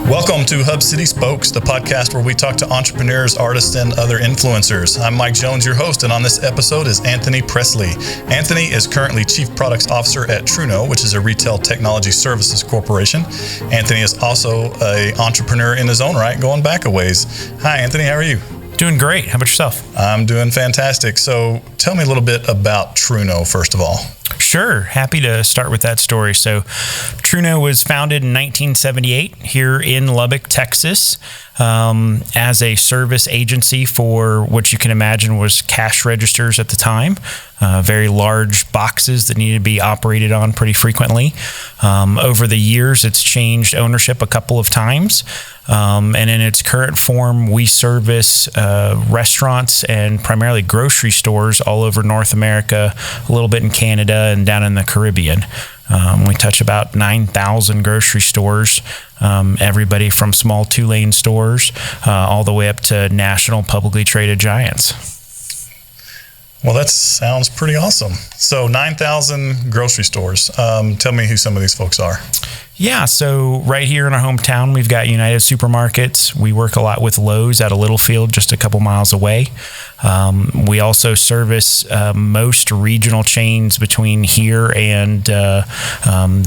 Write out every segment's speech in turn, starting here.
Welcome to Hub City Spokes, the podcast where we talk to entrepreneurs, artists, and other influencers. I'm Mike Jones, your host, and on this episode is Anthony Presley. Anthony is currently Chief Products Officer at Truno, which is a retail technology services corporation. Anthony is also an entrepreneur in his own right, going back a ways. Hi, Anthony. How are you? Doing great. How about yourself? I'm doing fantastic. So tell me a little bit about Truno, first of all. Sure. Happy to start with that story. So Truno was founded in 1978 here in Lubbock, Texas, as a service agency for what you can imagine was cash registers at the time, very large boxes that needed to be operated on pretty frequently. Over the years, it's changed ownership a couple of times. And in its current form, we service restaurants and primarily grocery stores all over North America, a little bit in Canada and down in the Caribbean. We touch about 9,000 grocery stores, everybody from small two-lane stores all the way up to national publicly traded giants. Well, that sounds pretty awesome. So 9,000 grocery stores. Tell me who some of these folks are. Yeah, so right here in our hometown, we've got United Supermarkets. We work a lot with Lowe's out of Littlefield, just a couple miles away. We also service most regional chains between here and the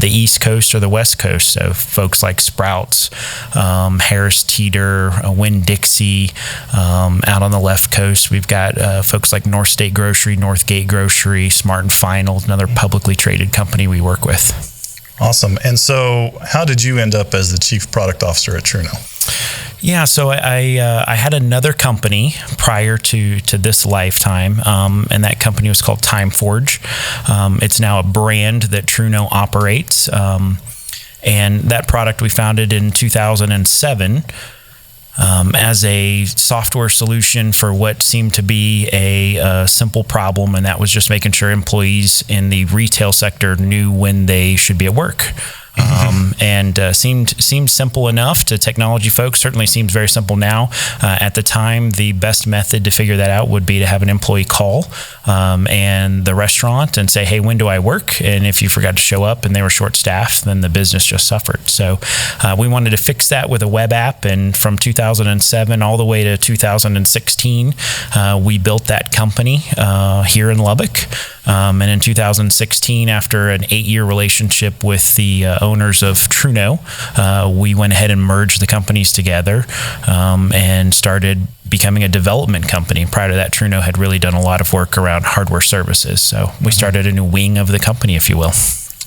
East Coast or the West Coast. So folks like Sprouts, Harris Teeter, Winn-Dixie. Out on the left coast, we've got folks like North State Grocery, Northgate Grocery, Smart and Final, another publicly traded company we work with. Awesome. And so how did you end up as the Chief Product Officer at Truno? Yeah, so I had another company prior to this lifetime, and that company was called TimeForge. It's now a brand that Truno operates, and that product we founded in 2007 as a software solution for what seemed to be a simple problem, and that was just making sure employees in the retail sector knew when they should be at work. And seemed simple enough to technology folks. Certainly seems very simple now. At the time, the best method to figure that out would be to have an employee call and the restaurant and say, hey, when do I work? And if you forgot to show up and they were short-staffed, then the business just suffered. So we wanted to fix that with a web app. And from 2007 all the way to 2016, we built that company here in Lubbock. And in 2016, after an 8-year relationship with the owners of Truno, we went ahead and merged the companies together and started becoming a development company. Prior to that, Truno had really done a lot of work around hardware services. So we started a new wing of the company, if you will.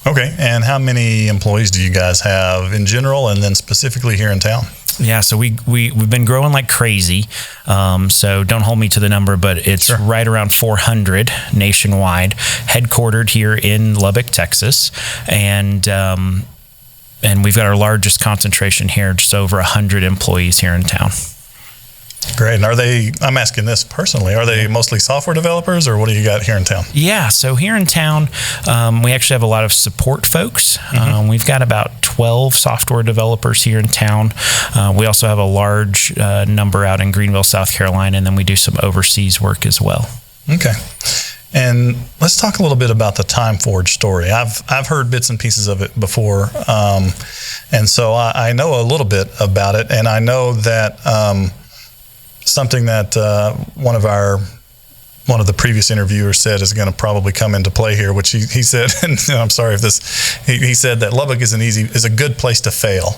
Okay. And how many employees do you guys have in general and then specifically here in town? Yeah, so we've been growing like crazy. So don't hold me to the number, but it's right around 400 nationwide, headquartered here in Lubbock, Texas, and we've got our largest concentration here, just over 100 employees here in town. Great. And I'm asking this personally, are they mostly software developers or what do you got here in town? Yeah. So here in town, we actually have a lot of support folks. We've got about 12 software developers here in town. We also have a large number out in Greenville, South Carolina, and then we do some overseas work as well. Okay. And let's talk a little bit about the TimeForge story. I've heard bits and pieces of it before. And so I know a little bit about it. And I know that something that one of the previous interviewers said is going to probably come into play here, which he said, and I'm sorry if he said that Lubbock is a good place to fail,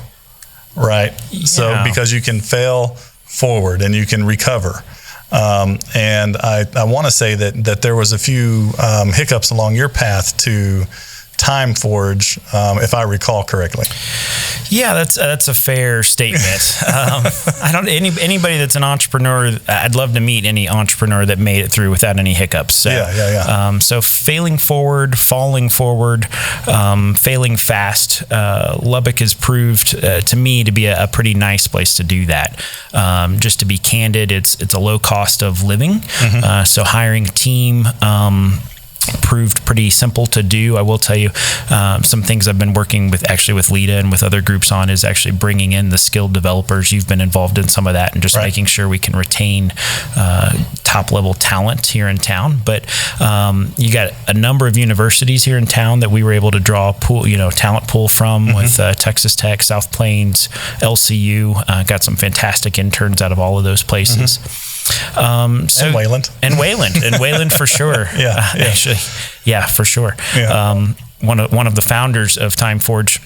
right? Yeah. So because you can fail forward and you can recover. And I want to say that there was a few hiccups along your path to TimeForge, if I recall correctly. Yeah, that's a fair statement. Anybody that's an entrepreneur, I'd love to meet any entrepreneur that made it through without any hiccups. So, yeah. So failing forward, falling forward, failing fast. Lubbock has proved to me to be a pretty nice place to do that. Just to be candid, it's a low cost of living. So hiring a team proved pretty simple to do. I will tell you some things I've been working with Lita and with other groups on is actually bringing in the skilled developers. You've been involved in some of that and just making sure we can retain top level talent here in town. But you got a number of universities here in town that we were able to draw talent pool from with Texas Tech, South Plains, LCU. Got some fantastic interns out of all of those places. And Wayland. And Wayland for sure. Actually, for sure. One of the founders of Time Forge,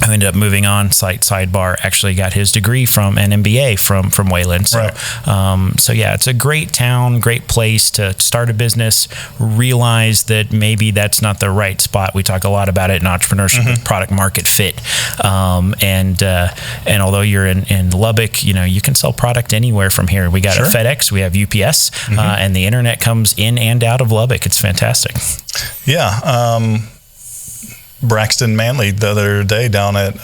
who ended up moving on, sidebar, actually got his degree from an MBA from Wayland. So, it's a great town, great place to start a business, realize that maybe that's not the right spot. We talk a lot about it in entrepreneurship with product market fit. And although you're in Lubbock, you can sell product anywhere from here. We got a FedEx, we have UPS, and the internet comes in and out of Lubbock. It's fantastic. Braxton Manley the other day down at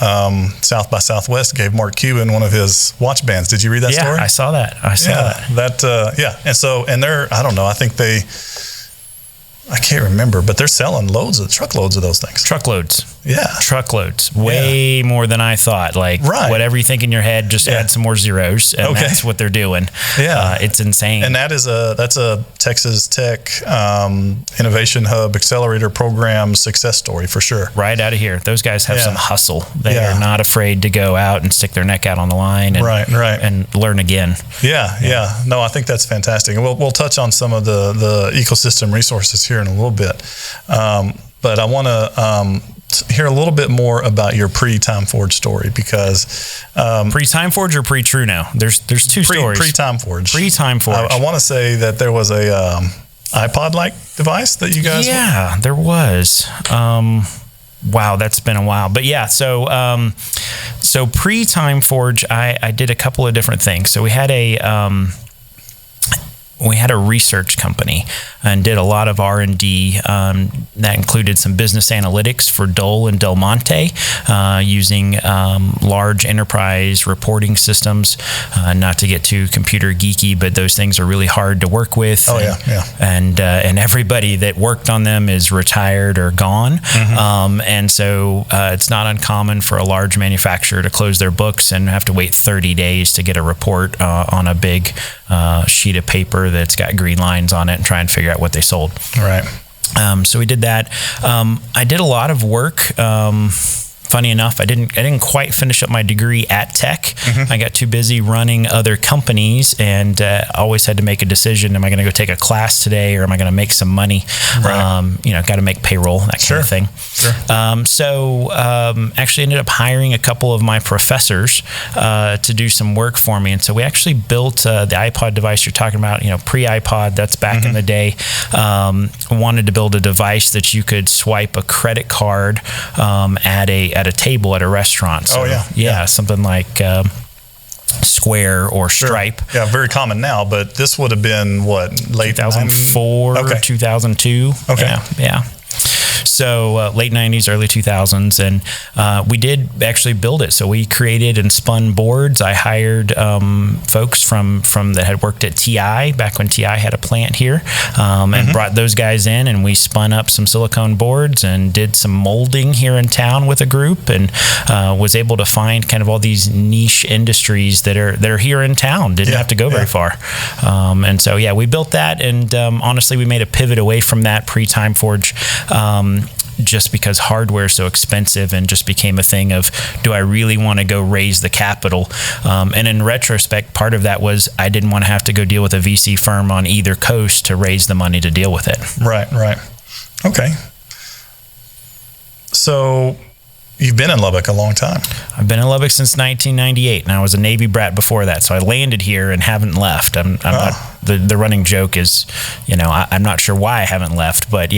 South by Southwest gave Mark Cuban one of his watch bands. Did you read that story? Yeah, I saw that. And they're, I don't know, I think I can't remember, but they're selling truckloads of those things. Truckloads. Yeah. Truckloads. Way more than I thought. Whatever you think in your head, just add some more zeros, and that's what they're doing. Yeah. It's insane. And that's a Texas Tech Innovation Hub Accelerator Program success story for sure. Right out of here. Those guys have some hustle. They are not afraid to go out and stick their neck out on the line and, and learn again. Yeah. No, I think that's fantastic. And we'll touch on some of the ecosystem resources here in a little bit. But I want to hear a little bit more about your pre-Time Forge story, because pre-Time Forge or pre-Truno? There's two stories. Pre-Time Forge. Pre-Time Forge. I want to say that there was a iPod-like device that you guys. Yeah, there was. Wow, that's been a while. But so pre-Time Forge, I did a couple of different things. So we had a research company and did a lot of R&D that included some business analytics for Dole and Del Monte, using large enterprise reporting systems. Not to get too computer geeky, but those things are really hard to work with. And everybody that worked on them is retired or gone. And so it's not uncommon for a large manufacturer to close their books and have to wait 30 days to get a report on a big sheet of paper that's got green lines on it and try and figure out what they sold. Right. So we did that. I did a lot of work. Funny enough, I didn't quite finish up my degree at Tech. I got too busy running other companies, and always had to make a decision: am I going to go take a class today, or am I going to make some money? Got to make payroll, that kind of thing. So actually ended up hiring a couple of my professors to do some work for me, and so we actually built the iPod device you're talking about. Pre-iPod, that's back in the day. Wanted to build a device that you could swipe a credit card at a table at a restaurant. So, something like Square or Stripe. Yeah, very common now, but this would have been late 2004, 2002. Yeah. So late 90s, early 2000s, and we did actually build it. So we created and spun boards. I hired folks from that had worked at TI back when TI had a plant here, and brought those guys in, and we spun up some silicone boards and did some molding here in town with a group, and was able to find kind of all these niche industries that are here in town. Didn't have to go very far. And so we built that, and honestly, we made a pivot away from that pre-Time Forge. Just because hardware is so expensive, and just became a thing of, do I really want to go raise the capital? And in retrospect, part of that was I didn't want to have to go deal with a VC firm on either coast to raise the money to deal with it. Right. Okay. So you've been in Lubbock a long time. I've been in Lubbock since 1998, and I was a Navy brat before that. So I landed here and haven't left. I'm not. The running joke is, I'm not sure why I haven't left, but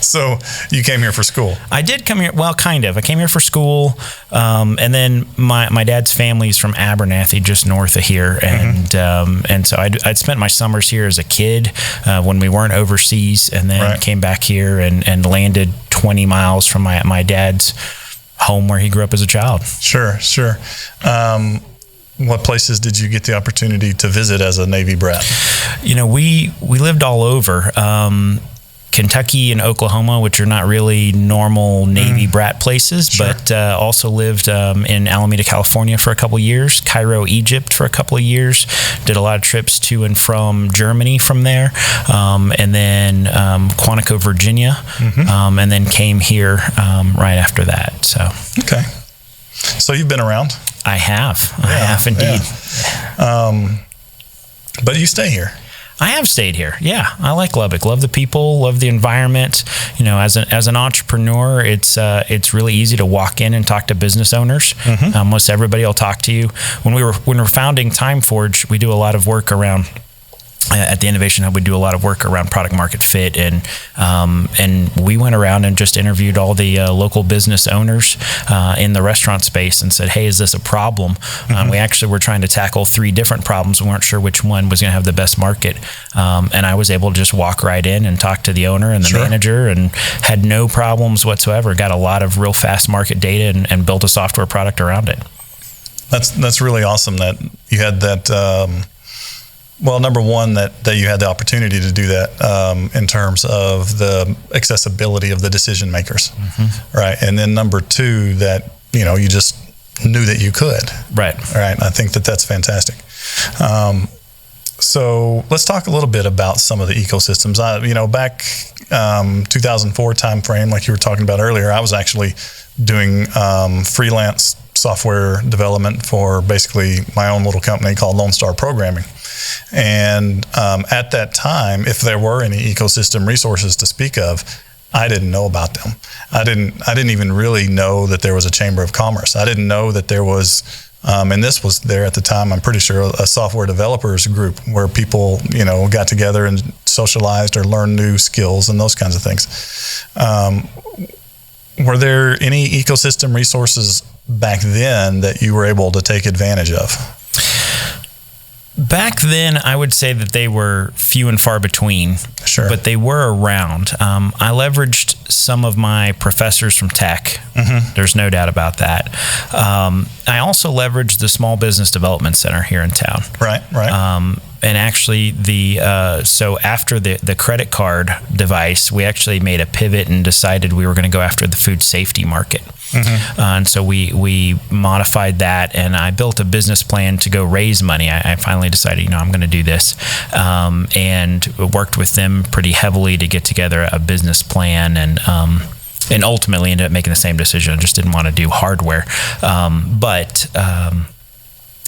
So you came here for school? I did come here. Well, kind of. I came here for school, and then my dad's family's from Abernathy, just north of here, and so I'd spent my summers here as a kid when we weren't overseas, and then came back here and landed 20 miles from my dad's home where he grew up as a child. Sure. What places did you get the opportunity to visit as a Navy brat? We lived all over. Kentucky and Oklahoma, which are not really normal Navy brat places, sure. But also lived in Alameda, California for a couple of years, Cairo, Egypt for a couple of years, did a lot of trips to and from Germany from there, and then Quantico, Virginia, and then came here right after that. So okay. So you've been around? I have indeed. Yeah. But you stay here. I have stayed here. Yeah, I like Lubbock. Love the people. Love the environment. As an entrepreneur, it's really easy to walk in and talk to business owners. Most everybody will talk to you. When we're founding Time Forge, we do a lot of work around. At the Innovation Hub, we do a lot of work around product market fit, and we went around and just interviewed all the local business owners in the restaurant space and said, hey, is this a problem? We actually were trying to tackle 3 different problems. We weren't sure which one was going to have the best market. And I was able to just walk right in and talk to the owner and the manager and had no problems whatsoever. Got a lot of real fast market data and built a software product around it. That's really awesome that you had that. Well, number one, that you had the opportunity to do that in terms of the accessibility of the decision makers, right? And then number 2, that you just knew that you could, right? I think that's fantastic. So let's talk a little bit about some of the ecosystems. Back 2004 timeframe, like you were talking about earlier, I was actually doing freelance software development for basically my own little company called Lone Star Programming. And at that time, if there were any ecosystem resources to speak of, I didn't know about them. I didn't even really know that there was a Chamber of Commerce. I didn't know that there was, and this was there at the time, I'm pretty sure, a software developers group where people, got together and socialized or learned new skills and those kinds of things. Were there any ecosystem resources back then that you were able to take advantage of? Back then, I would say that they were few and far between, but they were around. I leveraged some of my professors from tech. There's no doubt about that. I also leveraged the Small Business Development Center here in town. Right. And actually, so after the credit card device, we actually made a pivot and decided we were going to go after the food safety market. And so we modified that, and I built a business plan to go raise money. I finally decided, I'm going to do this, and worked with them pretty heavily to get together a business plan, and ultimately ended up making the same decision. I just didn't want to do hardware,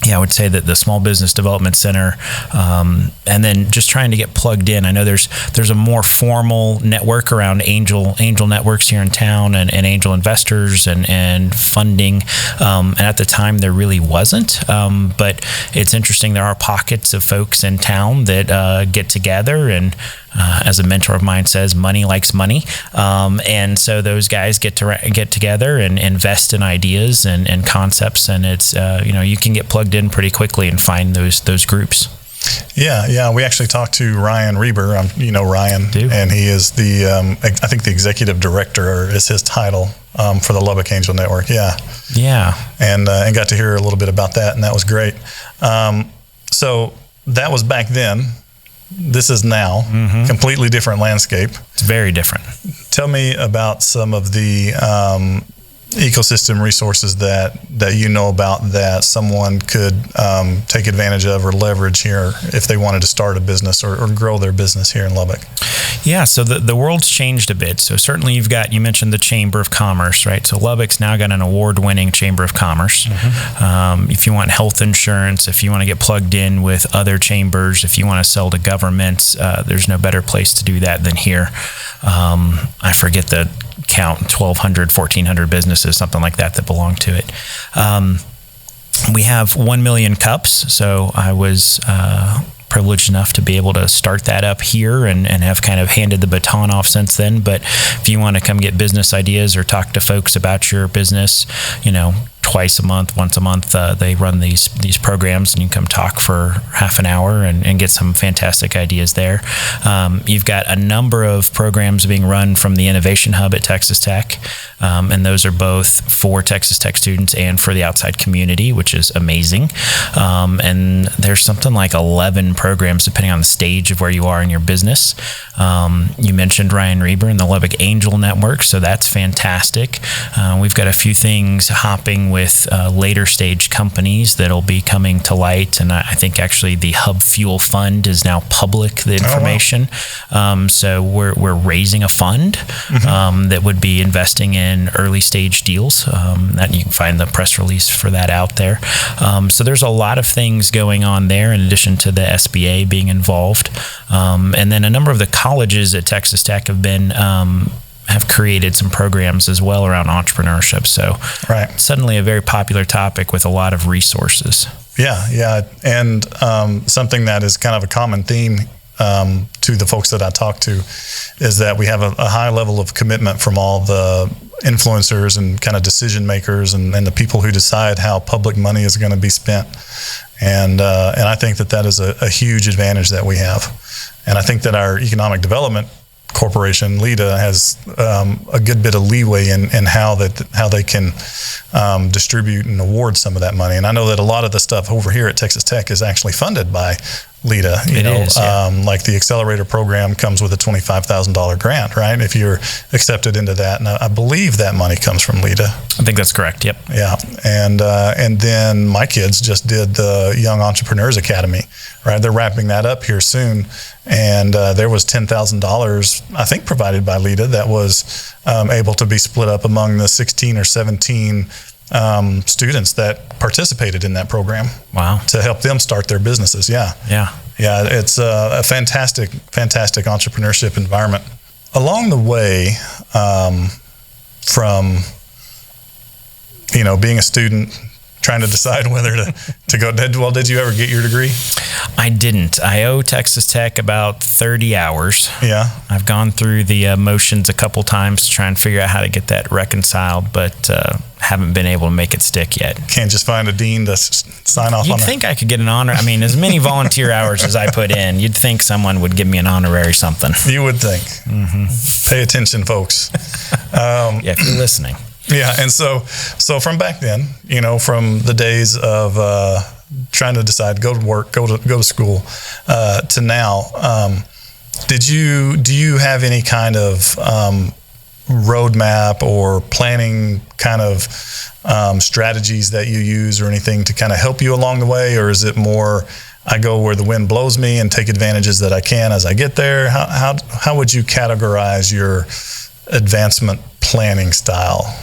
I would say that the Small Business Development Center, and then just trying to get plugged in. I know there's a more formal network around angel networks here in town, and angel investors and funding. And at the time, there really wasn't. But it's interesting. There are pockets of folks in town that get together, and as a mentor of mine says, money likes money. And so those guys get together and invest in ideas and concepts, and it's you can get plugged in pretty quickly and find those groups. Yeah. We actually talked to Ryan Reber. Ryan, and he is the I think the executive director is his title for the Lubbock Angel Network. And got to hear a little bit about that, and that was great. So that was back then. This is now completely different landscape. It's very different. Tell me about some of the ecosystem resources that you know about that someone could take advantage of or leverage here if they wanted to start a business or grow their business here in Lubbock. Yeah, so the world's changed a bit. So certainly you mentioned the Chamber of Commerce, right? So Lubbock's now got an award-winning Chamber of Commerce. If you want health insurance, if you want to get plugged in with other chambers, if you want to sell to governments, there's no better place to do that than here. I forget the count, 1,200, 1,400 businesses, something like that belong to it. We have 1 million cups, so I was privileged enough to be able to start that up here and have kind of handed the baton off since then. But if you want to come get business ideas or talk to folks about your business, twice a month, once a month. They run these programs, and you can come talk for half an hour and get some fantastic ideas there. You've got a number of programs being run from the Innovation Hub at Texas Tech, and those are both for Texas Tech students and for the outside community, which is amazing. And there's something like 11 programs depending on the stage of where you are in your business. You mentioned Ryan Reber and the Lubbock Angel Network, so that's fantastic. We've got a few things hopping with later stage companies that'll be coming to light, and I think actually the Hub Fuel Fund is now public, the information. Oh, wow. So we're raising a fund that would be investing in early stage deals. That you can find the press release for that out there. So there's a lot of things going on there in addition to the SBA being involved. And then a number of the colleges at Texas Tech have created some programs as well around entrepreneurship. So suddenly a very popular topic with a lot of resources. Yeah. And something that is kind of a common theme to the folks that I talk to is that we have a high level of commitment from all the influencers and kind of decision makers and the people who decide how public money is going to be spent. And I think that is a huge advantage that we have. And I think that our economic development corporation, LEDA, has a good bit of leeway in how they can distribute and award some of that money. And I know that a lot of the stuff over here at Texas Tech is actually funded by LEDA. Like the accelerator program comes with a $25,000 grant, right? If you're accepted into that, and I believe that money comes from LEDA. I think that's correct. Yep. Yeah, and then my kids just did the Young Entrepreneurs Academy, right? They're wrapping that up here soon, and there was $10,000, I think, provided by LEDA that was able to be split up among the 16 or 17 students that participated in that program. Wow. To help them start their businesses. Yeah. It's a fantastic entrepreneurship environment. Along the way, from being a student, trying to decide whether to go. Did you ever get your degree? I didn't. I owe Texas Tech about 30 hours. Yeah. I've gone through the motions a couple times to try and figure out how to get that reconciled, but haven't been able to make it stick yet. Can't just find a dean to sign off on it. You'd think I could get an honor. I mean, as many volunteer hours as I put in, you'd think someone would give me an honorary something. You would think. Pay attention, folks. If you're listening. Yeah, and so from back then, from the days of trying to decide, go to work, go to school, to now, do you have any kind of roadmap or planning kind of strategies that you use or anything to kind of help you along the way, or is it more I go where the wind blows me and take advantages that I can as I get there? How would you categorize your advancement planning style?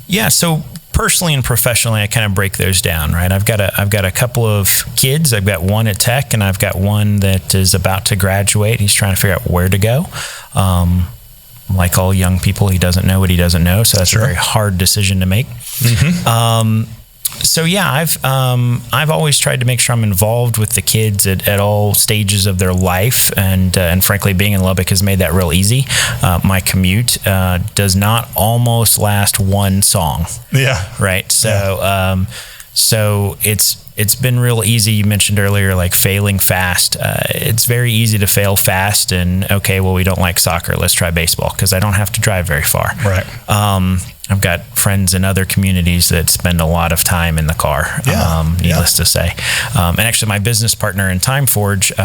Yeah, so personally and professionally, I kind of break those down, right? I've got a couple of kids. I've got one at Tech, and I've got one that is about to graduate. He's trying to figure out where to go. Like all young people, he doesn't know what he doesn't know, so that's a very hard decision to make. So yeah, I've always tried to make sure I'm involved with the kids at all stages of their life, and frankly, being in Lubbock has made that real easy. My commute does not almost last one song. Yeah. Right. So so it's been real easy. You mentioned earlier, like failing fast. It's very easy to fail fast, and we don't like soccer. Let's try baseball, because I don't have to drive very far. Right. I've got friends in other communities that spend a lot of time in the car, needless to say. And actually, my business partner in TimeForge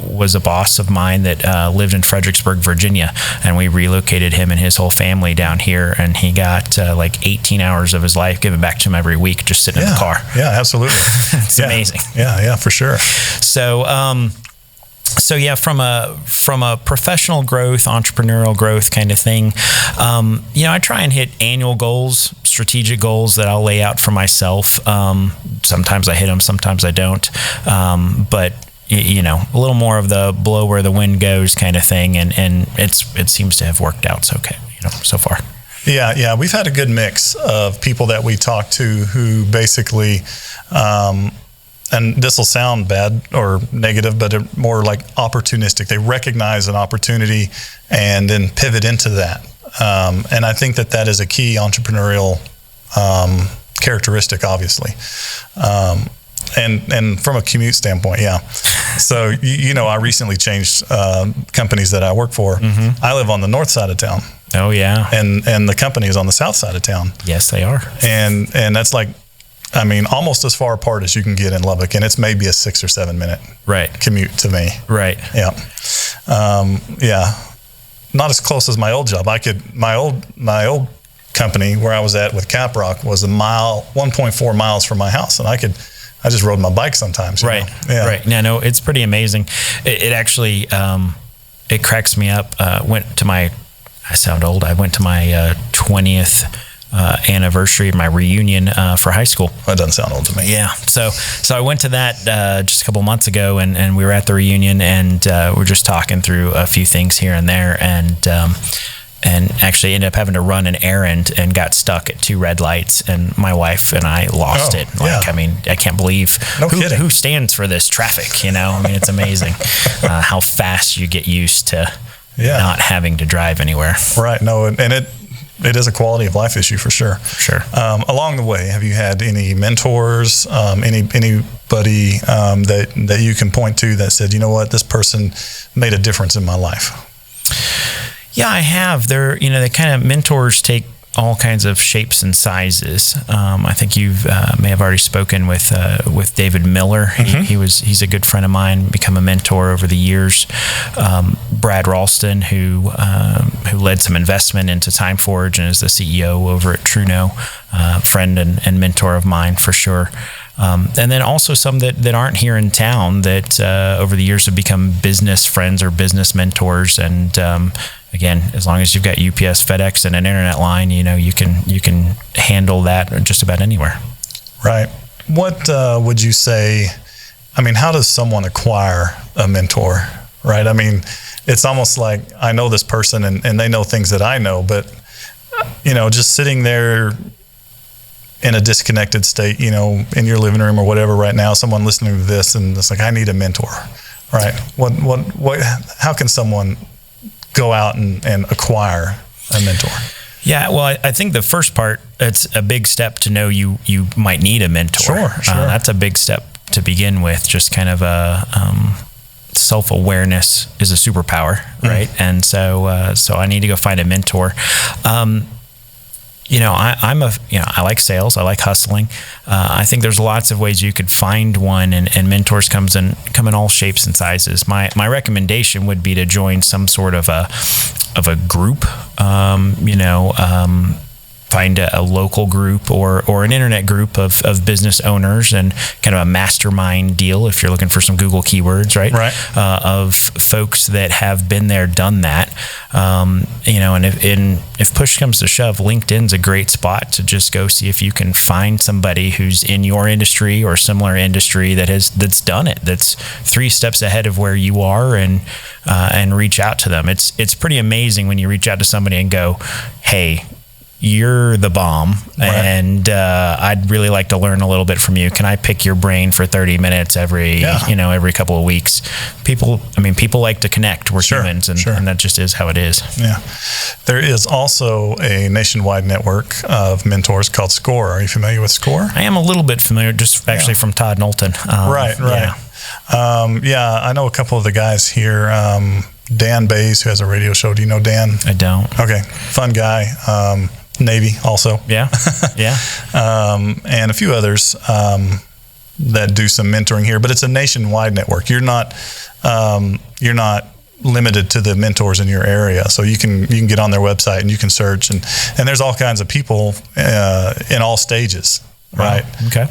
was a boss of mine that lived in Fredericksburg, Virginia, and we relocated him and his whole family down here, and he got like 18 hours of his life given back to him every week just sitting in the car. Yeah, absolutely. It's amazing. Yeah, for sure. So yeah, from a professional growth, entrepreneurial growth kind of thing, I try and hit annual goals, strategic goals that I'll lay out for myself. Sometimes I hit them, sometimes I don't. But a little more of the blow where the wind goes kind of thing, and it seems to have worked out so far. Yeah, we've had a good mix of people that we talk to who basically. And this will sound bad or negative, but more like opportunistic. They recognize an opportunity and then pivot into that. And I think that is a key entrepreneurial characteristic, obviously. And from a commute standpoint, yeah. So, I recently changed companies that I work for. Mm-hmm. I live on the north side of town. Oh, yeah. And the company is on the south side of town. Yes, they are. And that's like, almost as far apart as you can get in Lubbock. And it's maybe a 6 or 7 minute commute to me. Right. Yeah. Not as close as my old job. My old company where I was at with Caprock was 1.4 miles from my house. And I just rode my bike sometimes. Right. Yeah. Right. No, it's pretty amazing. It actually, it cracks me up. I sound old. I went to my 20th anniversary of my reunion for high school. That doesn't sound old to me. Yeah. So I went to that just a couple months ago, and we were at the reunion, and we were just talking through a few things here and there, and actually ended up having to run an errand and got stuck at 2 red lights, and my wife and I lost it. I can't believe who stands for this traffic, it's amazing how fast you get used to not having to drive anywhere. Right. No, and it is a quality of life issue for sure. Sure. Along the way, have you had any mentors, anybody that you can point to that said, this person made a difference in my life? Yeah, I have. They kind of mentors take all kinds of shapes and sizes. I think you may have already spoken with David Miller. Mm-hmm. He's a good friend of mine, become a mentor over the years. Brad Ralston, who led some investment into TimeForge and is the CEO over at Truno, friend and mentor of mine for sure. And then also some that aren't here in town that over the years have become business friends or business mentors. And again, as long as you've got UPS, FedEx, and an internet line, you can handle that just about anywhere. Right. What would you say? How does someone acquire a mentor? Right. It's almost like I know this person and they know things that I know, but just sitting there in a disconnected state, in your living room or whatever right now, someone listening to this and it's like, I need a mentor, right? What, how can someone go out and acquire a mentor? Yeah, well, I think the first part, it's a big step to know you might need a mentor. Sure. That's a big step to begin with, just kind of a self-awareness is a superpower, right? Mm-hmm. And so I need to go find a mentor. I like sales. I like hustling. I think there's lots of ways you could find one, and mentors come in all shapes and sizes. My recommendation would be to join some sort of a group. Find a local group or an internet group of business owners, and kind of a mastermind deal if you're looking for some Google keywords, right? Right. Of folks that have been there, done that. And if push comes to shove, LinkedIn's a great spot to just go see if you can find somebody who's in your industry or similar industry that's done it, that's 3 steps ahead of where you are, and reach out to them. It's pretty amazing when you reach out to somebody and go, hey, you're the bomb, right, and I'd really like to learn a little bit from you. Can I pick your brain for 30 minutes every couple of weeks? People like to connect. We're humans, and that just is how it is. Yeah. There is also a nationwide network of mentors called SCORE. Are you familiar with SCORE? I am a little bit familiar, just actually from Todd Knowlton. Right. Yeah. I know a couple of the guys here. Dan Bays, who has a radio show. Do you know Dan? I don't. Okay. Fun guy. Navy also. Yeah. And a few others that do some mentoring here, but it's a nationwide network. You're not limited to the mentors in your area. So you can get on their website and you can search, and there's all kinds of people in all stages. Right. Wow. Okay.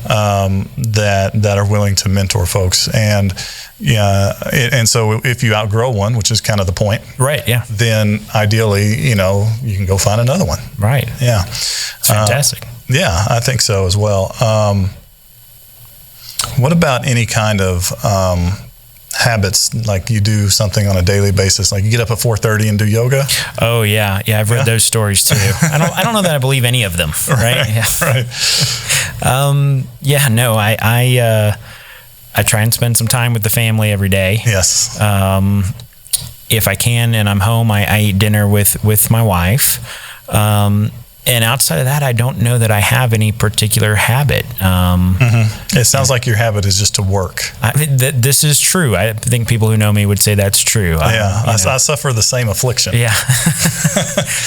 That are willing to mentor folks, and and so if you outgrow one, which is kind of the point, right? Yeah. Then ideally, you can go find another one. Right. Yeah. It's fantastic. Yeah, I think so as well. What about any kind of habits, like you do something on a daily basis, like you get up at 4:30 and do yoga? Oh yeah, I've read those stories too. I don't know that I believe any of them. Right. I try and spend some time with the family every day. Yes. If I can and I'm home, I eat dinner with my wife. And outside of that, I don't know that I have any particular habit. It sounds like your habit is just to work. This is true. I think people who know me would say that's true. I suffer the same affliction. Yeah.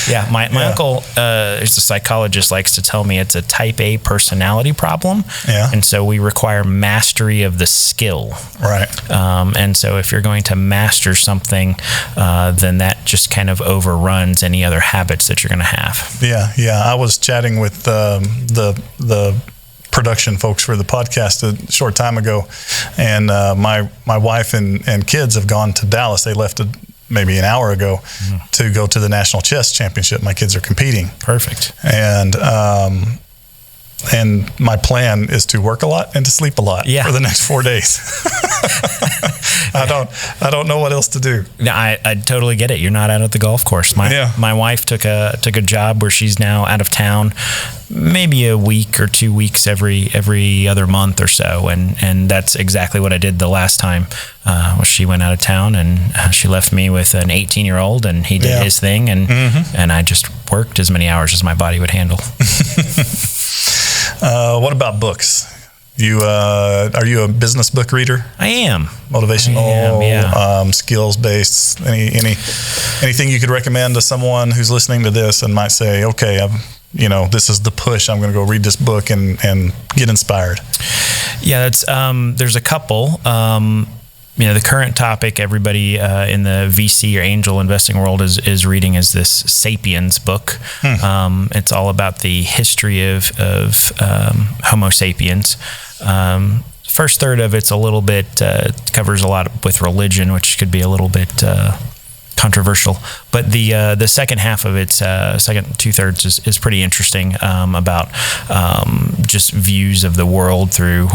Yeah. My uncle, who's a psychologist, likes to tell me it's a type A personality problem. Yeah. And so we require mastery of the skill. Right. And so if you're going to master something, then that just kind of overruns any other habits that you're going to have. Yeah. I was chatting with the production folks for the podcast a short time ago, and my wife and kids have gone to Dallas. They left maybe an hour ago to go to the National Chess Championship. My kids are competing. Perfect. And my plan is to work a lot and to sleep a lot for the next 4 days. I don't know what else to do. I totally get it. You're not out at the golf course. My wife took a job where she's now out of town, maybe a week or 2 weeks every other month or so, and that's exactly what I did the last time. She went out of town, and she left me with an 18-year-old, and he did his thing, and I just worked as many hours as my body would handle. What about books? Are you a business book reader? I am. Motivational, skills based. Anything you could recommend to someone who's listening to this and might say, okay, this is the push. I'm going to go read this book and get inspired. Yeah, there's a couple. The current topic everybody in the VC or angel investing world is reading is this Sapiens book. It's all about the history of Homo sapiens. First third of it's a little bit covers a lot with religion, which could be a little bit controversial, but the second half of its second 2/3 is pretty interesting about just views of the world through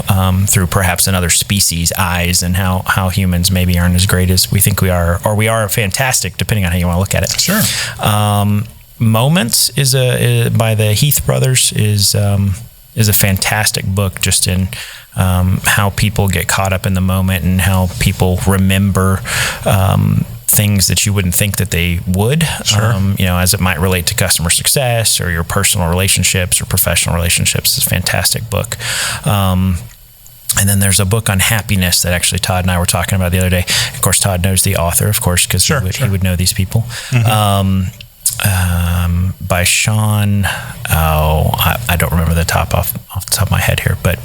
perhaps another species' eyes, and how humans maybe aren't as great as we think we are, or we are fantastic, depending on how you want to look at it. Sure. Moments is by the Heath brothers is a fantastic book, just in how people get caught up in the moment and how people remember things that you wouldn't think that they would, as it might relate to customer success or your personal relationships or professional relationships. It's a fantastic book. And then there's a book on happiness that actually Todd and I were talking about the other day. Of course, Todd knows the author, of course, because he would know these people. By Sean, I don't remember the top off the top of my head here, but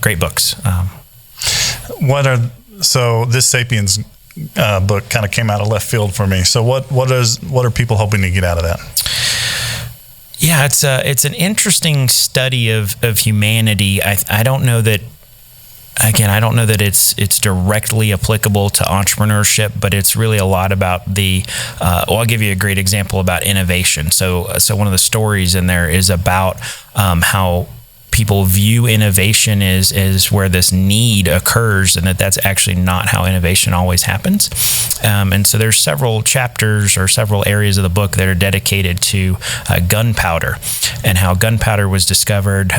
great books. So this Sapiens book kind of came out of left field for me. So what are people hoping to get out of that? Yeah, it's an interesting study of humanity. I don't know that. Again, I don't know that it's directly applicable to entrepreneurship, but it's really a lot about I'll give you a great example about innovation. So one of the stories in there is about how people view innovation is where this need occurs, and that's actually not how innovation always happens. And so there's several chapters or several areas of the book that are dedicated to gunpowder, and how gunpowder was discovered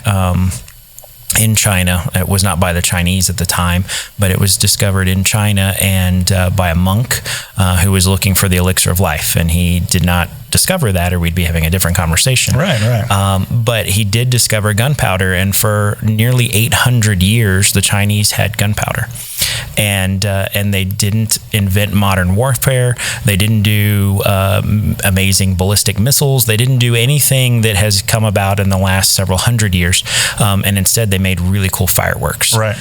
in China. It was not by the Chinese at the time, but it was discovered in China and by a monk who was looking for the elixir of life. And he did not discover that, or we'd be having a different conversation. Right. But he did discover gunpowder, and for nearly 800 years, the Chinese had gunpowder. And they didn't invent modern warfare. They didn't do amazing ballistic missiles. They didn't do anything that has come about in the last several hundred years. And instead, they made really cool fireworks. Right.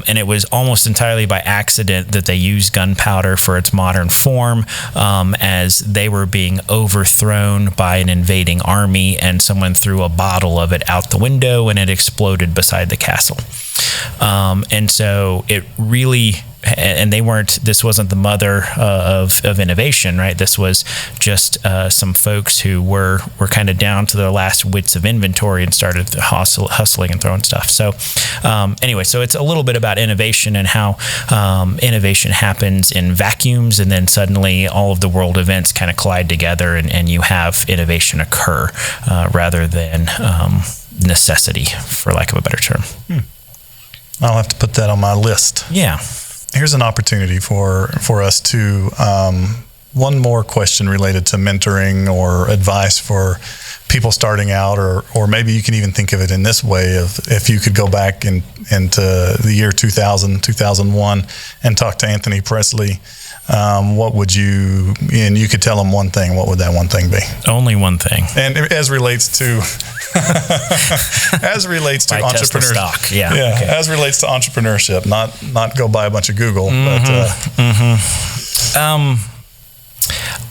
And it was almost entirely by accident that they used gunpowder for its modern form, as they were being overthrown by an invading army, and someone threw a bottle of it out the window, and it exploded beside the castle. And so it really, and this wasn't the mother of innovation, right? This was just some folks who were kind of down to their last wits of inventory and started hustling and throwing stuff. So anyway, so it's a little bit about innovation and how innovation happens in vacuums, and then suddenly all of the world events kind of collide together, and you have innovation occur rather than necessity, for lack of a better term. I'll have to put that on my list. Yeah. Here's an opportunity for us to, one more question related to mentoring or advice for people starting out, or maybe you can even think of it in this way: of if you could go back into the year 2000, 2001, and talk to Anthony Presley, what would you? And you could tell him one thing. What would that one thing be? Only one thing. And as relates to entrepreneurship, stock. Yeah. Okay. As relates to entrepreneurship, not go buy a bunch of Google,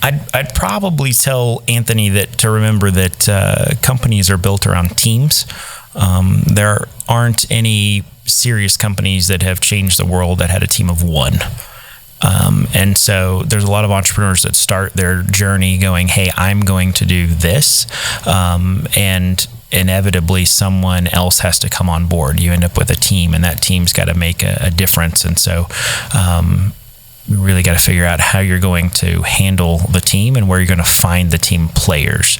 I'd probably tell Anthony that to remember that companies are built around teams. There aren't any serious companies that have changed the world that had a team of one. And so there's a lot of entrepreneurs that start their journey going, hey, I'm going to do this. And inevitably someone else has to come on board. You end up with a team, and that team's got to make a difference. And so we really got to figure out how you're going to handle the team and where you're going to find the team players,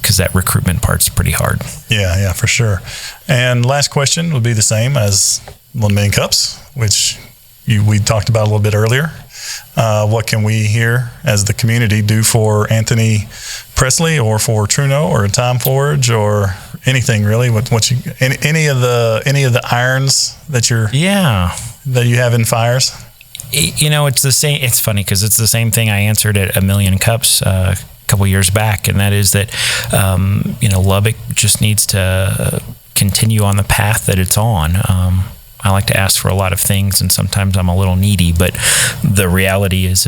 because that recruitment part's pretty hard. Yeah, for sure. And last question would be the same as 1 Million Cups, which we talked about a little bit earlier. What can we here as the community do for Anthony Presley, or for Truno, or Time Forge, or anything really? Any of the irons that you have in fires? It's the same. It's funny because it's the same thing I answered at 1 Million Cups a couple years back, and that is that Lubbock just needs to continue on the path that it's on. I like to ask for a lot of things, and sometimes I'm a little needy, but the reality is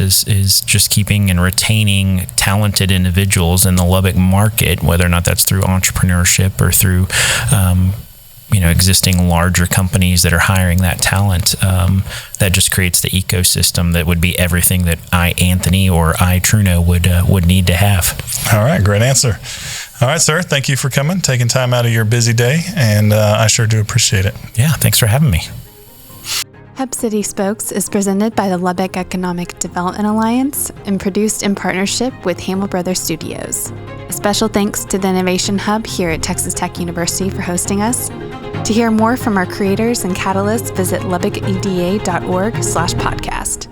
just keeping and retaining talented individuals in the Lubbock market, whether or not that's through entrepreneurship or through existing larger companies that are hiring that talent. That just creates the ecosystem that would be everything that Anthony, or Truno would need to have. All right, great answer. All right, sir. Thank you for coming, taking time out of your busy day, and I sure do appreciate it. Yeah, thanks for having me. Hub City Spokes is presented by the Lubbock Economic Development Alliance and produced in partnership with Hamill Brothers Studios. A special thanks to the Innovation Hub here at Texas Tech University for hosting us. To hear more from our creators and catalysts, visit lubbockeda.org/podcast.